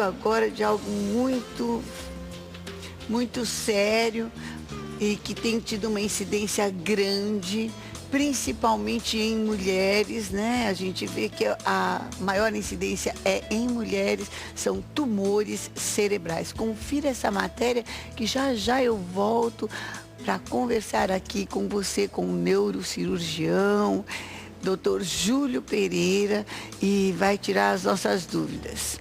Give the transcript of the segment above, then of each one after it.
agora de algo muito sério e que tem tido uma incidência grande, principalmente em mulheres, né? A gente vê que a maior incidência é em mulheres, são tumores cerebrais. Confira essa matéria que já já eu volto para conversar aqui com você, com o neurocirurgião, Dr. Júlio Pereira, e vai tirar as nossas dúvidas.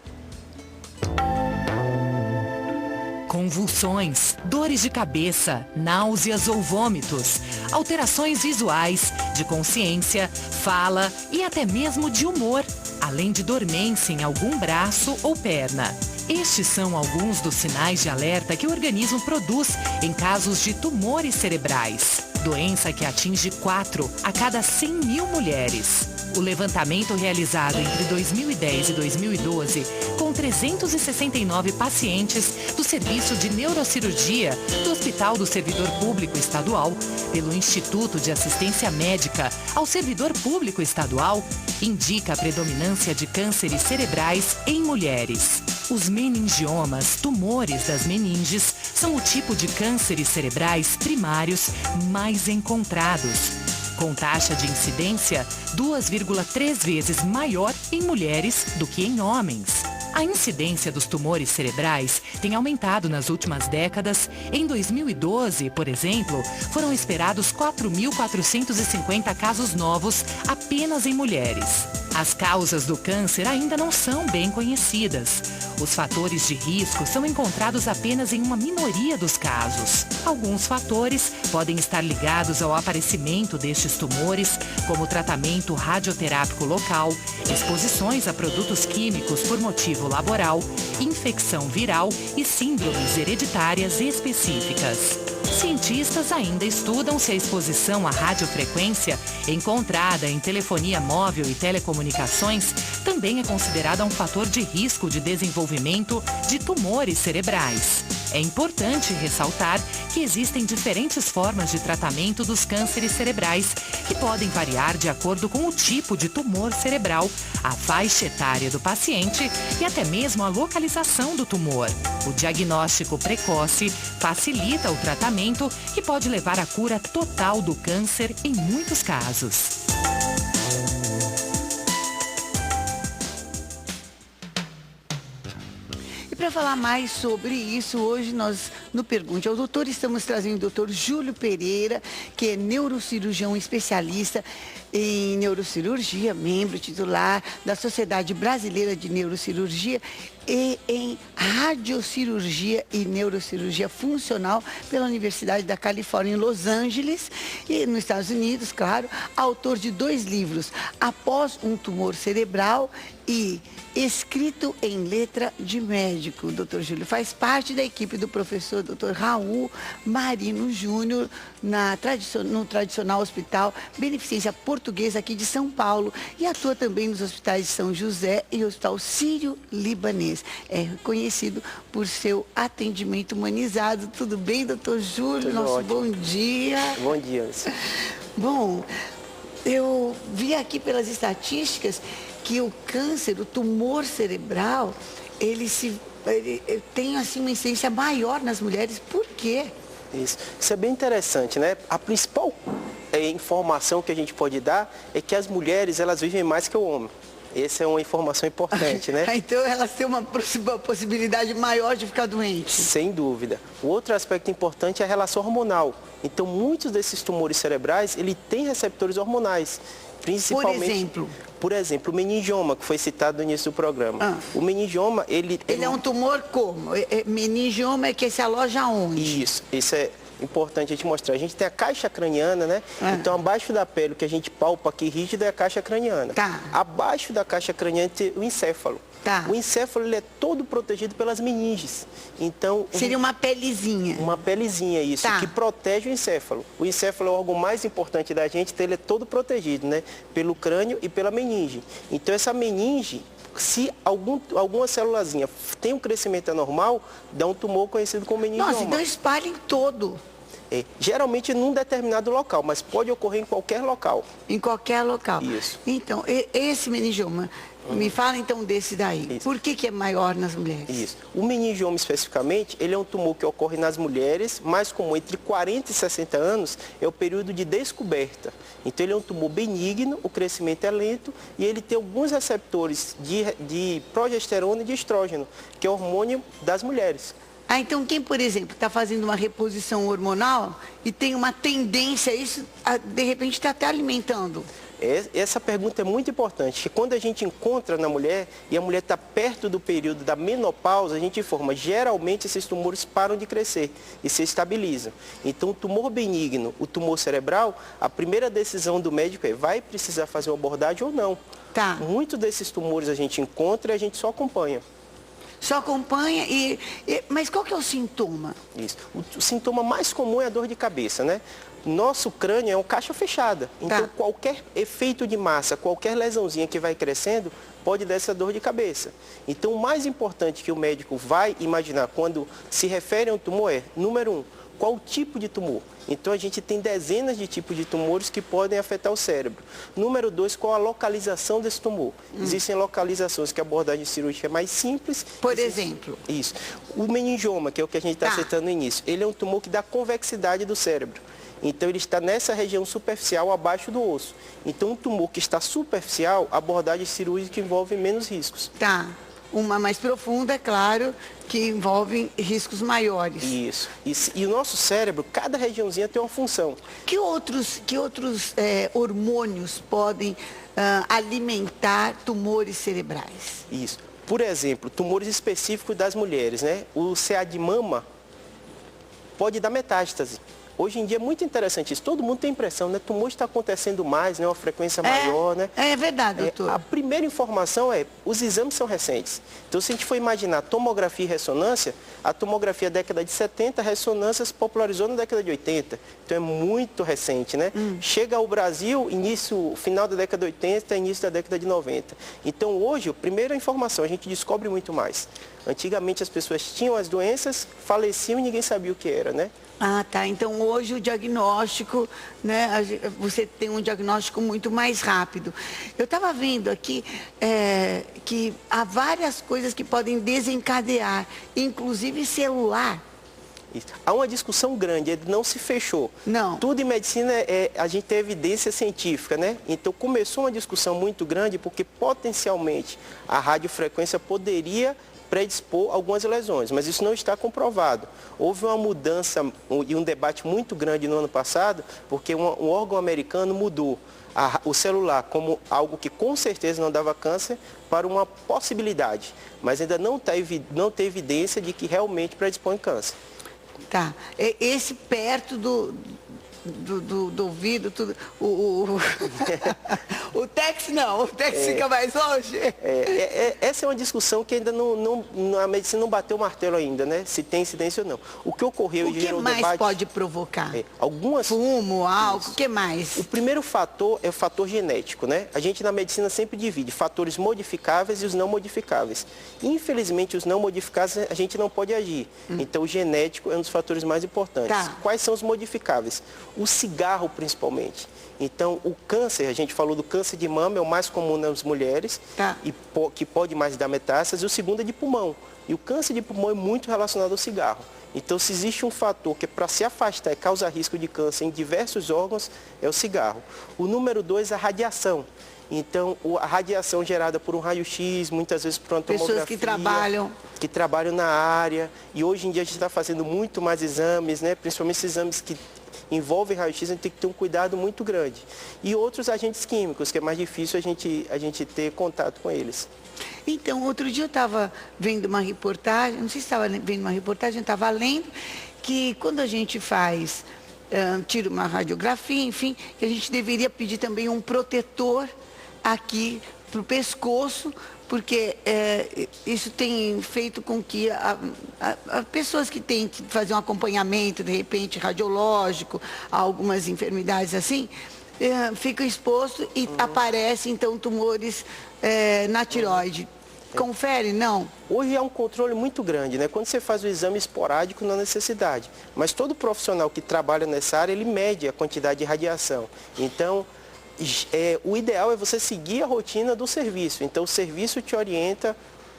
Convulsões, dores de cabeça, náuseas ou vômitos, alterações visuais, de consciência, fala e até mesmo de humor, além de dormência em algum braço ou perna. Estes são alguns dos sinais de alerta que o organismo produz em casos de tumores cerebrais, doença que atinge 4 a cada 100 mil mulheres. O levantamento realizado entre 2010 e 2012, com 369 pacientes do Serviço de Neurocirurgia do Hospital do Servidor Público Estadual, pelo Instituto de Assistência Médica ao Servidor Público Estadual, indica a predominância de cânceres cerebrais em mulheres. Os meningiomas, tumores das meninges, são o tipo de cânceres cerebrais primários mais encontrados, com taxa de incidência 2,3 vezes maior em mulheres do que em homens. A incidência dos tumores cerebrais tem aumentado nas últimas décadas. Em 2012, por exemplo, foram esperados 4.450 casos novos apenas em mulheres. As causas do câncer ainda não são bem conhecidas. Os fatores de risco são encontrados apenas em uma minoria dos casos. Alguns fatores podem estar ligados ao aparecimento destes tumores, como tratamento radioterápico local, exposições a produtos químicos por motivo laboral, infecção viral e síndromes hereditárias específicas. Cientistas ainda estudam se a exposição à radiofrequência, encontrada em telefonia móvel e telecomunicações, também é considerada um fator de risco de desenvolvimento de tumores cerebrais. É importante ressaltar que existem diferentes formas de tratamento dos cânceres cerebrais, que podem variar de acordo com o tipo de tumor cerebral, a faixa etária do paciente e até mesmo a localização do tumor. O diagnóstico precoce facilita o tratamento, que pode levar à cura total do câncer em muitos casos. E para falar mais sobre isso, hoje nós, no Pergunte ao Doutor, estamos trazendo o Dr. Júlio Pereira, que é neurocirurgião especialista em neurocirurgia, membro titular da Sociedade Brasileira de Neurocirurgia e em radiocirurgia e neurocirurgia funcional pela Universidade da Califórnia em Los Angeles e nos Estados Unidos, claro, autor de 2 livros, Após um Tumor Cerebral e Escrito em Letra de Médico. O Dr. Júlio faz parte da equipe do professor Dr. Raul Marino Júnior no tradicional Hospital Beneficência Portuguesa aqui de São Paulo e atua também nos hospitais de São José e Hospital Sírio-Libanês. É reconhecido por seu atendimento humanizado. Tudo bem, doutor Júlio? Tudo Nosso ótimo. bom dia. Bom dia, Alice. Bom, eu vi aqui pelas estatísticas que o câncer, o tumor cerebral, ele tem assim uma incidência maior nas mulheres. Por quê? Isso é bem interessante, né? A principal informação que a gente pode dar é que as mulheres, elas vivem mais que o homem. Essa é uma informação importante, né? Então elas têm uma possibilidade maior de ficar doente. Sem dúvida. O outro aspecto importante é a relação hormonal. Então, muitos desses tumores cerebrais, ele tem receptores hormonais. Principalmente, por exemplo, o meningioma, que foi citado no início do programa. O meningioma, ele é um tumor como? Meningioma é que se aloja onde? Isso é importante a gente mostrar. A gente tem a caixa craniana, né? Então, abaixo da pele, o que a gente palpa aqui rígido é a caixa craniana. Abaixo da caixa craniana tem o encéfalo. O encéfalo, ele é todo protegido pelas meninges. Então, seria uma pelezinha. Uma pelezinha, isso, que protege o encéfalo. O encéfalo é o órgão mais importante da gente, então ele é todo protegido, né? Pelo crânio e pela meninge. Então, essa meninge, se alguma célulazinha tem um crescimento anormal, dá um tumor conhecido como meningioma. Nossa, então espalha em todo. Geralmente num determinado local, mas pode ocorrer em qualquer local. Em qualquer local. Isso. Então, esse meningioma, me fala então desse daí. Isso. Por que é maior nas mulheres? Isso. O meningioma especificamente, ele é um tumor que ocorre nas mulheres, mais comum entre 40 e 60 anos, é o período de descoberta. Então ele é um tumor benigno, o crescimento é lento e ele tem alguns receptores de progesterona e de estrógeno, que é o hormônio das mulheres. Então quem, por exemplo, está fazendo uma reposição hormonal e tem uma tendência a isso, de repente está até alimentando? Essa pergunta é muito importante, que quando a gente encontra na mulher e a mulher está perto do período da menopausa, a gente informa, geralmente esses tumores param de crescer e se estabilizam. Então o tumor benigno, o tumor cerebral, a primeira decisão do médico é, vai precisar fazer uma abordagem ou não? Tá. Muitos desses tumores a gente encontra e a gente só acompanha. Só acompanha mas qual que é o sintoma? Isso. O sintoma mais comum é a dor de cabeça, né? Nosso crânio é uma caixa fechada. Então, qualquer efeito de massa, qualquer lesãozinha que vai crescendo, pode dar essa dor de cabeça. Então, o mais importante que o médico vai imaginar quando se refere a um tumor é, número 1, qual o tipo de tumor? Então, a gente tem dezenas de tipos de tumores que podem afetar o cérebro. Número 2, qual a localização desse tumor? Existem localizações que a abordagem cirúrgica é mais simples. Por exemplo? Isso. O meningioma, que é o que a gente está citando no início, ele é um tumor que dá convexidade do cérebro. Então, ele está nessa região superficial, abaixo do osso. Então, um tumor que está superficial, a abordagem cirúrgica envolve menos riscos. Tá. Uma mais profunda, é claro, que envolve riscos maiores. Isso. E o nosso cérebro, cada regiãozinha tem uma função. Que outros hormônios podem alimentar tumores cerebrais? Isso. Por exemplo, tumores específicos das mulheres, né? O CA de mama pode dar metástase. Hoje em dia é muito interessante isso. Todo mundo tem a impressão, né? Tumor está acontecendo mais, né? Uma frequência maior, né? É verdade, doutor. A primeira informação é, os exames são recentes. Então, se a gente for imaginar tomografia e ressonância, a tomografia da década de 70, a ressonância se popularizou na década de 80. Então, é muito recente, né? Chega ao Brasil, final da década de 80, início da década de 90. Então, hoje, a primeira informação, a gente descobre muito mais. Antigamente, as pessoas tinham as doenças, faleciam e ninguém sabia o que era, né? Ah, tá. Então, hoje o diagnóstico, né, você tem um diagnóstico muito mais rápido. Eu estava vendo aqui que há várias coisas que podem desencadear, inclusive celular. Isso. Há uma discussão grande, ele não se fechou. Não. Tudo em medicina, a gente tem evidência científica, né? Então, começou uma discussão muito grande porque, potencialmente, a radiofrequência poderia predispor algumas lesões, mas isso não está comprovado. Houve uma mudança e um debate muito grande no ano passado, porque um órgão americano mudou o celular como algo que com certeza não dava câncer para uma possibilidade, mas ainda não tem evidência de que realmente predispõe câncer. Tá. Esse perto do ouvido, tudo, o Tex não, o Tex fica mais longe. Essa é uma discussão que ainda a medicina não bateu o martelo ainda, né? Se tem incidência ou não. O que ocorreu... O que mais pode provocar? Fumo, álcool, o que mais? O primeiro fator é o fator genético, né? A gente na medicina sempre divide fatores modificáveis e os não modificáveis. Infelizmente, os não modificáveis a gente não pode agir. Então, o genético é um dos fatores mais importantes. Tá. Quais são os modificáveis? O cigarro, principalmente. Então, o câncer, a gente falou do câncer de mama, é o mais comum nas mulheres, e que pode mais dar metástase, e o segundo é de pulmão. E o câncer de pulmão é muito relacionado ao cigarro. Então, se existe um fator que para se afastar e causa risco de câncer em diversos órgãos, é o cigarro. O número 2 é a radiação. Então, a radiação gerada por um raio-x, muitas vezes por uma tomografia. Pessoas que trabalham na área. E hoje em dia a gente está fazendo muito mais exames, né? Principalmente esses exames que envolvem raio-x, a gente tem que ter um cuidado muito grande. E outros agentes químicos, que é mais difícil a gente ter contato com eles. Então, outro dia eu estava vendo uma reportagem, não sei se estava vendo uma reportagem, estava lendo, que quando a gente tira uma radiografia, enfim, que a gente deveria pedir também um protetor aqui para o pescoço, porque isso tem feito com que pessoas que têm que fazer um acompanhamento, de repente, radiológico, a algumas enfermidades assim, ficam expostos e aparecem, então, tumores na tireoide. confere, não? Hoje é um controle muito grande, né? Quando você faz o exame esporádico, não há necessidade. Mas todo profissional que trabalha nessa área, ele mede a quantidade de radiação. Então, o ideal é você seguir a rotina do serviço. Então, o serviço te orienta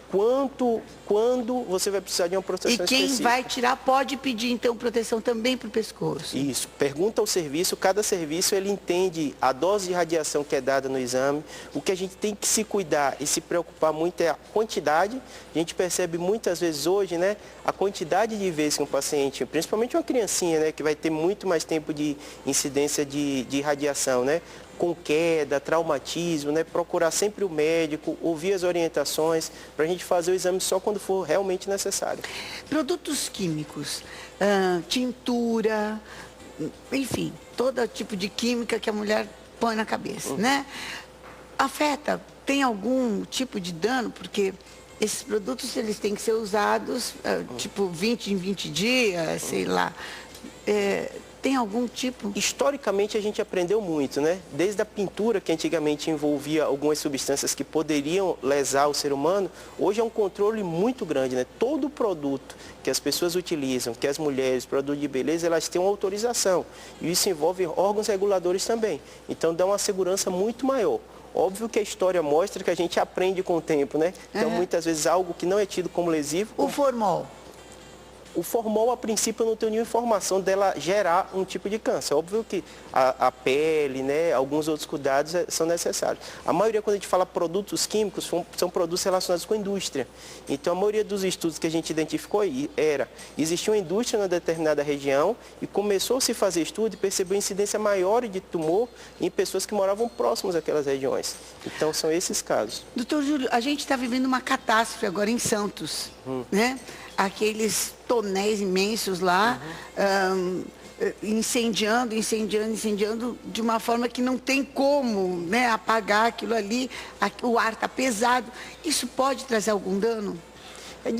quando você vai precisar de uma proteção específica. E quem vai tirar pode pedir, então, proteção também para o pescoço? Isso. Pergunta ao serviço, cada serviço ele entende a dose de radiação que é dada no exame. O que a gente tem que se cuidar e se preocupar muito é a quantidade. A gente percebe muitas vezes hoje, né, a quantidade de vezes que um paciente, principalmente uma criancinha, né, que vai ter muito mais tempo de incidência de radiação, né, com queda, traumatismo, né? Procurar sempre o médico, ouvir as orientações, para a gente fazer o exame só quando for realmente necessário. Produtos químicos, tintura, enfim, todo tipo de química que a mulher põe na cabeça, né? Afeta, tem algum tipo de dano? Porque esses produtos, eles têm que ser usados, tipo, 20 em 20 dias, sei lá. Tem algum tipo? Historicamente, a gente aprendeu muito, né? Desde a pintura, que antigamente envolvia algumas substâncias que poderiam lesar o ser humano, hoje é um controle muito grande, né? Todo produto que as pessoas utilizam, que as mulheres, produtos de beleza, elas têm uma autorização. E isso envolve órgãos reguladores também. Então, dá uma segurança muito maior. Óbvio que a história mostra que a gente aprende com o tempo, né? Então, muitas vezes, algo que não é tido como lesivo... O formol? O formol, a princípio, eu não tenho nenhuma informação dela gerar um tipo de câncer. Óbvio que a pele, né, alguns outros cuidados são necessários. A maioria, quando a gente fala produtos químicos, são produtos relacionados com a indústria. Então, a maioria dos estudos que a gente identificou existia uma indústria em determinada região e começou a se fazer estudo e percebeu incidência maior de tumor em pessoas que moravam próximas àquelas regiões. Então, são esses casos. Doutor Júlio, a gente está vivendo uma catástrofe agora em Santos, né? Aqueles tonéis imensos lá, incendiando de uma forma que não tem como, né, apagar aquilo ali, o ar está pesado. Isso pode trazer algum dano?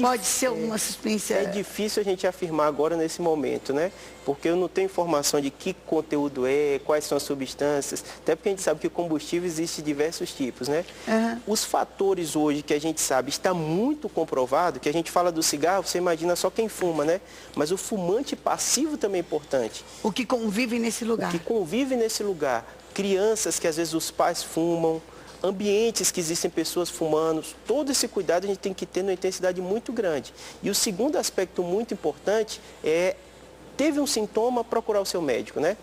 Pode ser uma suspensão? É difícil a gente afirmar agora nesse momento, né? Porque eu não tenho informação de que conteúdo quais são as substâncias, até porque a gente sabe que o combustível existe de diversos tipos, né? Os fatores hoje que a gente sabe, está muito comprovado, que a gente fala do cigarro, você imagina só quem fuma, né? Mas o fumante passivo também é importante. O que convive nesse lugar. O que convive nesse lugar. Crianças que às vezes os pais fumam, ambientes que existem pessoas fumando, todo esse cuidado a gente tem que ter numa intensidade muito grande. E o segundo aspecto muito importante teve um sintoma, procurar o seu médico, né?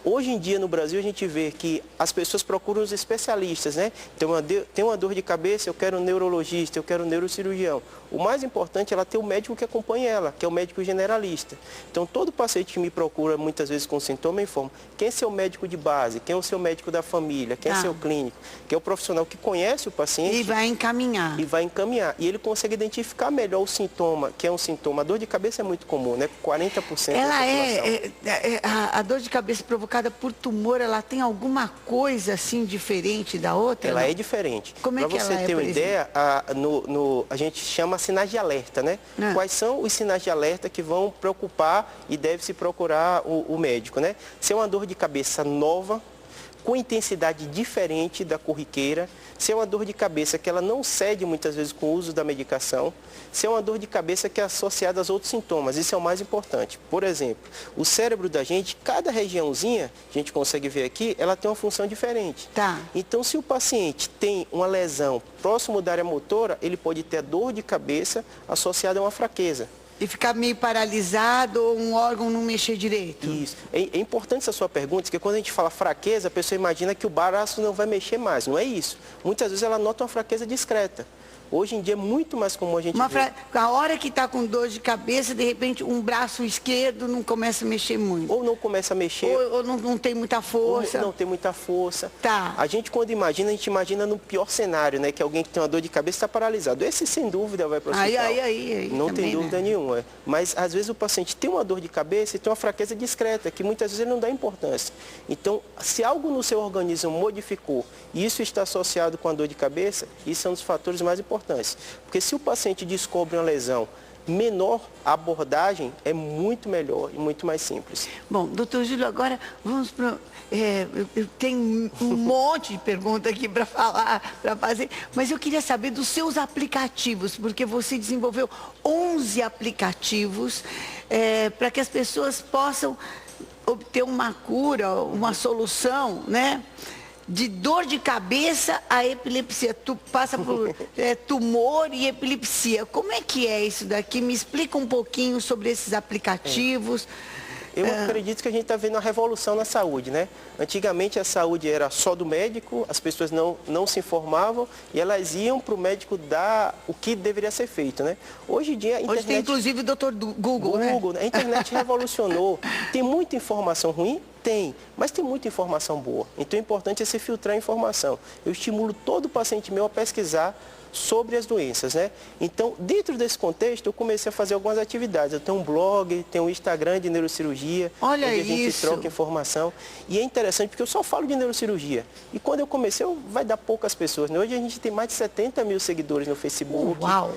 Hoje em dia, no Brasil, a gente vê que as pessoas procuram os especialistas, né? Tem uma dor de cabeça, eu quero um neurologista, eu quero um neurocirurgião. O mais importante é ela ter o médico que acompanha ela, que é o médico generalista. Então, todo paciente que me procura, muitas vezes com sintoma, informa quem é seu médico de base, quem é o seu médico da família, quem é seu clínico, que é o profissional que conhece o paciente. E vai encaminhar. E ele consegue identificar melhor o sintoma, que é um sintoma. A dor de cabeça é muito comum, né? 40% da população. A dor de cabeça provocada por tumor, ela tem alguma coisa assim diferente da outra? Ela é diferente. Como é que ela é? Para você ter uma ideia, a gente chama sinais de alerta, né? Quais são os sinais de alerta que vão preocupar e deve se procurar o médico, né? Se é uma dor de cabeça nova, com intensidade diferente da corriqueira, se é uma dor de cabeça que ela não cede muitas vezes com o uso da medicação, se é uma dor de cabeça que é associada a outros sintomas, isso é o mais importante. Por exemplo, o cérebro da gente, cada regiãozinha, a gente consegue ver aqui, ela tem uma função diferente. Então, se o paciente tem uma lesão próximo da área motora, ele pode ter dor de cabeça associada a uma fraqueza. E ficar meio paralisado ou um órgão não mexer direito? Isso. É importante essa sua pergunta, porque quando a gente fala fraqueza, a pessoa imagina que o braço não vai mexer mais. Não é isso. Muitas vezes ela nota uma fraqueza discreta. Hoje em dia é muito mais comum a gente ver. A hora que está com dor de cabeça, de repente um braço esquerdo não começa a mexer muito. Ou não começa a mexer. Ou não tem muita força. Ou não tem muita força. A gente quando imagina, a gente imagina no pior cenário, né? Que alguém que tem uma dor de cabeça está paralisado. Esse sem dúvida vai para o hospital. Não também, tem dúvida nenhuma. Mas às vezes o paciente tem uma dor de cabeça e tem uma fraqueza discreta, que muitas vezes ele não dá importância. Então, se algo no seu organismo modificou e isso está associado com a dor de cabeça, isso é um dos fatores mais importantes. Porque se o paciente descobre uma lesão menor a abordagem, é muito melhor e muito mais simples. Bom, doutor Júlio, agora vamos para... eu tenho um monte de pergunta aqui para falar, para fazer, mas eu queria saber dos seus aplicativos, porque você desenvolveu 11 aplicativos para que as pessoas possam obter uma cura, uma solução, né? De dor de cabeça a epilepsia. Tu passa por tumor e epilepsia. Como é que é isso daqui? Me explica um pouquinho sobre esses aplicativos. Eu acredito que a gente está vendo a revolução na saúde, né? Antigamente a saúde era só do médico, as pessoas não se informavam e elas iam para o médico dar o que deveria ser feito, né? Hoje em dia a internet... Hoje tem inclusive o doutor Google, né? A internet revolucionou. Tem muita informação ruim? Tem, mas tem muita informação boa. Então o importante é se filtrar a informação. Eu estimulo todo paciente meu a pesquisar sobre as doenças, né? Então, dentro desse contexto, eu comecei a fazer algumas atividades. Eu tenho um blog, tenho um Instagram de neurocirurgia, onde a gente troca informação. E é interessante porque eu só falo de neurocirurgia. E quando eu comecei, vai dar poucas pessoas, né? Hoje a gente tem mais de 70 mil seguidores no Facebook. Uau!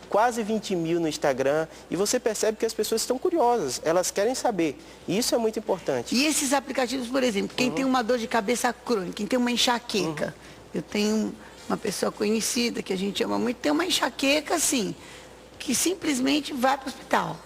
Quase 20 mil no Instagram, e você percebe que as pessoas estão curiosas, elas querem saber, e isso é muito importante. E esses aplicativos, por exemplo, quem tem uma dor de cabeça crônica, quem tem uma enxaqueca, eu tenho uma pessoa conhecida que a gente ama muito, tem uma enxaqueca, assim, que simplesmente vai para o hospital.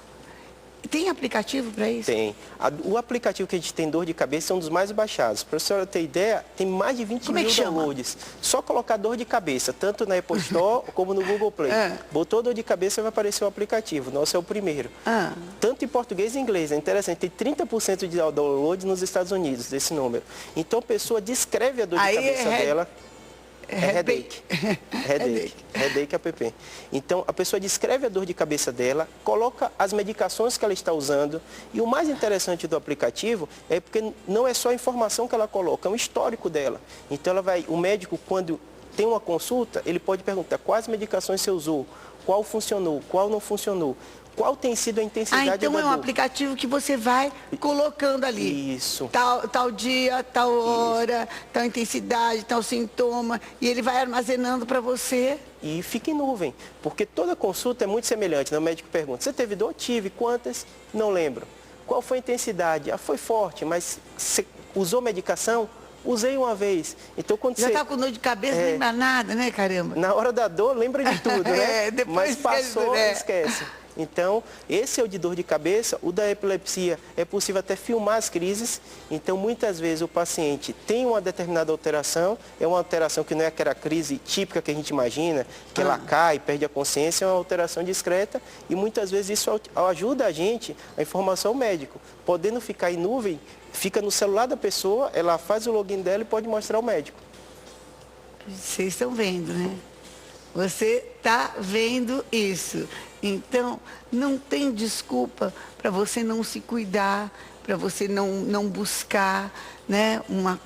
Tem aplicativo para isso? Tem. O aplicativo que a gente tem dor de cabeça é um dos mais baixados. Para a senhora ter ideia, tem mais de 20 mil downloads. Só colocar dor de cabeça, tanto na Apple Store como no Google Play. Botou dor de cabeça, vai aparecer o aplicativo. Nosso é o primeiro. Tanto em português e inglês. É interessante, tem 30% de download nos Estados Unidos, desse número. Então a pessoa descreve a dor de cabeça dela. Headache app. Então, a pessoa descreve a dor de cabeça dela, coloca as medicações que ela está usando. E o mais interessante do aplicativo é porque não é só a informação que ela coloca, é o histórico dela. Então, o médico, quando tem uma consulta, ele pode perguntar quais medicações você usou, qual funcionou, qual não funcionou. Qual tem sido a intensidade da dor? Então é um aplicativo que você vai colocando ali. Isso. Tal dia, tal hora, tal intensidade, tal sintoma. E ele vai armazenando para você. E fica em nuvem. Porque toda consulta é muito semelhante. Né? O médico pergunta, você teve dor? Tive. Quantas? Não lembro. Qual foi a intensidade? Foi forte, mas você usou medicação? Usei uma vez. Então, quando já está com dor de cabeça, não lembra nada, né, caramba? Na hora da dor, lembra de tudo, né? Depois mas passou, esquece. Então, esse é o de dor de cabeça. O da epilepsia é possível até filmar as crises. Então, muitas vezes o paciente tem uma determinada alteração. É uma alteração que não é aquela crise típica que a gente imagina, que ela cai, perde a consciência. É uma alteração discreta. E muitas vezes isso ajuda a gente, a informação ao médico. Podendo ficar em nuvem, fica no celular da pessoa, ela faz o login dela e pode mostrar ao médico. Vocês estão vendo, né? Você está vendo isso. Então, não tem desculpa para você não se cuidar, para você não buscar, né, um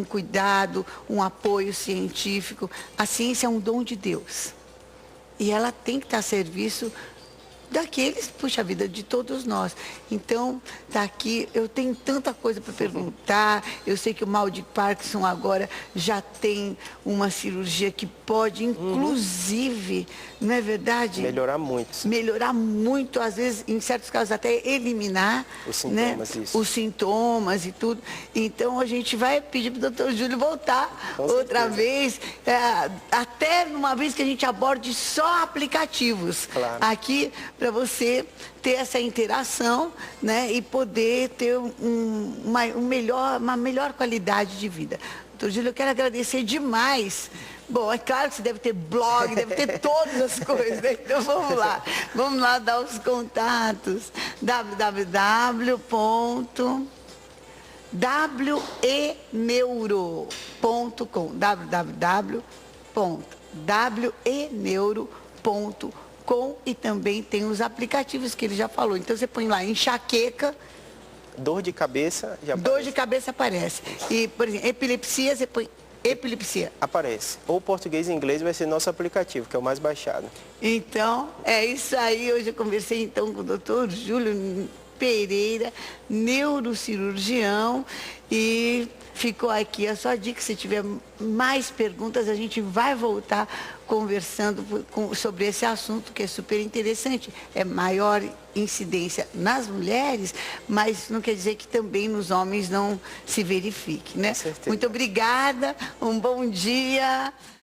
cuidado, um apoio científico. A ciência é um dom de Deus. E ela tem que estar a serviço daqueles, puxa vida, de todos nós. Então, tá aqui, eu tenho tanta coisa para perguntar. Eu sei que o mal de Parkinson agora já tem uma cirurgia que pode, inclusive, não é verdade? Melhorar muito. Melhorar muito, às vezes, em certos casos, até eliminar os sintomas, né? Os sintomas e tudo. Então, a gente vai pedir para o doutor Júlio voltar outra vez, até numa vez que a gente aborde só aplicativos. Claro. Aqui, para você ter essa interação, né, e poder ter uma melhor qualidade de vida. Doutor Júlio, eu quero agradecer demais. Bom, é claro que você deve ter blog, deve ter todas as coisas, né? Então vamos lá dar os contatos. www.weneuro.com www.weneuro.com e também tem os aplicativos que ele já falou. Então você põe lá enxaqueca. Dor de cabeça já aparece. Dor de cabeça aparece. E, por exemplo, epilepsia, você põe epilepsia. Aparece. Ou português e inglês vai ser nosso aplicativo, que é o mais baixado. Então, é isso aí. Hoje eu conversei então com o doutor Júlio Pereira, neurocirurgião, e ficou aqui a sua dica. Se tiver mais perguntas, a gente vai voltar conversando sobre esse assunto, que é super interessante. É maior incidência nas mulheres, mas não quer dizer que também nos homens não se verifique, né? Muito obrigada, um bom dia.